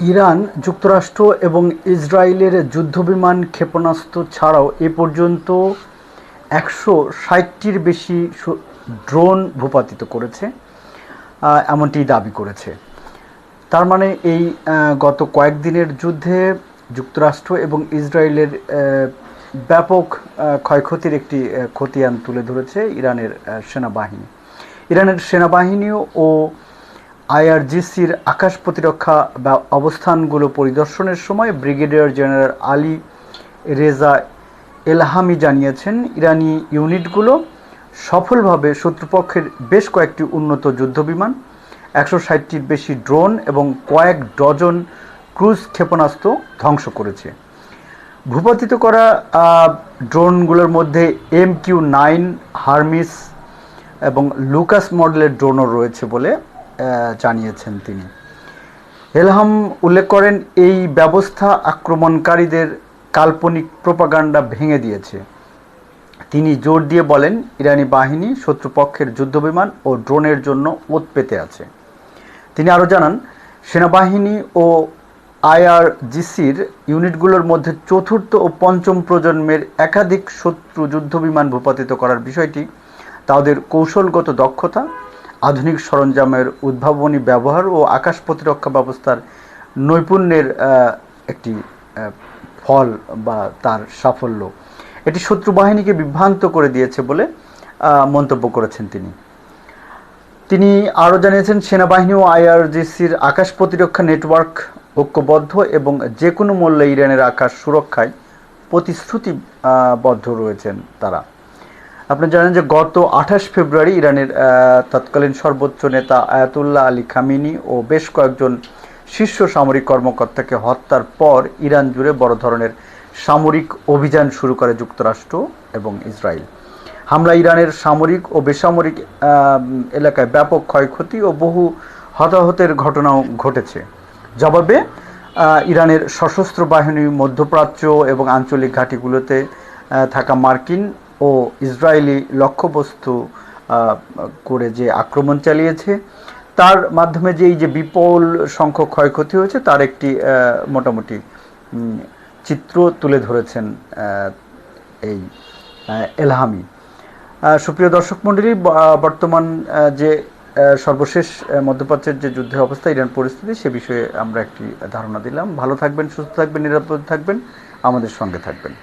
Iran, যুক্তরাষ্ট্র এবং ইসরায়েলের যুদ্ধবিমান, ক্ষেপণাস্ত্র ছাড়াও এ পর্যন্ত ১৬০টির বেশি ড্রোন ভূপাতিত করেছে, এমনটি দাবি করেছে। তার মানে এই গত কয়েকদিনের যুদ্ধে যুক্তরাষ্ট্র এবং ইসরায়েলের ব্যাপক ক্ষয়ক্ষতির একটি খতিয়ান তুলে ধরেছে ইরানের সেনাবাহিনী। ইরানের সেনাবাহিনী ও আইআরজিসির আকাশ প্রতিরক্ষা অবস্থানগুলো পরিদর্শনের সময় ব্রিগেডিয়ার জেনারেল আলী রেজা এলহামি জানিয়েছেন, ইরানি ইউনিটগুলো সফলভাবে শত্রুপক্ষের বেশ কয়েকটি উন্নত যুদ্ধবিমান, ১৬০টির বেশি ড্রোন এবং কয়েক ডজন ক্রুজ ক্ষেপণাস্ত্র ধ্বংস করেছে। ভূপাতিত করা ড্রোনগুলোর মধ্যে MQ-9 হারমিস এবং লুকাস মডেলের ড্রোনও রয়েছে বলে জানিয়েছেন তিনি। এলহাম উল্লেখ করেন, এই ব্যবস্থা আক্রমণকারীদের কাল্পনিক প্রোপাগান্ডা ভেঙে দিয়েছে। তিনি জোর দিয়ে বলেন, ইরানি বাহিনী শত্রুপক্ষের যুদ্ধবিমান ও ড্রোনের জন্য ওত পেতে আছে। তিনি আরও জানান, সেনাবাহিনী ও আইআরজিসির ইউনিটগুলোর মধ্যে চতুর্থ ও পঞ্চম প্রজন্মের একাধিক শত্রু যুদ্ধবিমান ভূপাতিত করার বিষয়টি তাদের কৌশলগত দক্ষতা, আধুনিক সরঞ্জামের উদ্ভাবনী ব্যবহার ও আকাশ প্রতিরক্ষা ব্যবস্থার নৈপুণ্যের একটি ফল বা তার সাফল্য। এটি শত্রু বাহিনীকে বিভ্রান্ত করে দিয়েছে বলে মন্তব্য করেছেন তিনি। তিনি আরও জানিয়েছেন, সেনাবাহিনী ও আইআরজিসির আকাশ প্রতিরক্ষা নেটওয়ার্ক ঐক্যবদ্ধ এবং যে কোনো মূল্যে ইরানের আকাশ সুরক্ষায় প্রতিশ্রুতিবদ্ধ রয়েছেন তারা। আপনি জানেন যে গত ২৮ ফেব্রুয়ারি ইরানের তৎকালীন সর্বোচ্চ নেতা আয়াতুল্লাহ আলী খামেনি ও বেশ কয়েকজন শীর্ষ সামরিক কর্মকর্তাকে হত্যার পর ইরান জুড়ে বড় ধরনের সামরিক অভিযান শুরু করে যুক্তরাষ্ট্র এবং ইসরায়েল। হামলা ইরানের সামরিক ও বেসামরিক এলাকায় ব্যাপক ক্ষয়ক্ষতি ও বহু হতাহতের ঘটনাও ঘটেছে। জবাবে ইরানের সশস্ত্র বাহিনী মধ্যপ্রাচ্য এবং আঞ্চলিক ঘাঁটিগুলোতে থাকা মার্কিন ও ইসরায়েলি লক্ষ্যবস্তু করে যে আক্রমণ চালিয়েছে, তার মাধ্যমে যে এই যে বিপুল সংখ্যক ক্ষয়ক্ষতি হয়েছে তার একটি মোটামুটি চিত্র তুলে ধরেছেন এই এলহামি। সুপ্রিয় দর্শক মণ্ডলী, বর্তমান যে সর্বশেষ মধ্যপ্রাচ্যের যে যুদ্ধের অবস্থা, ইরান পরিস্থিতি, সে বিষয়ে আমরা একটি ধারণা দিলাম। ভালো থাকবেন, সুস্থ থাকবেন, নিরাপদ থাকবেন, আমাদের সঙ্গে থাকবেন।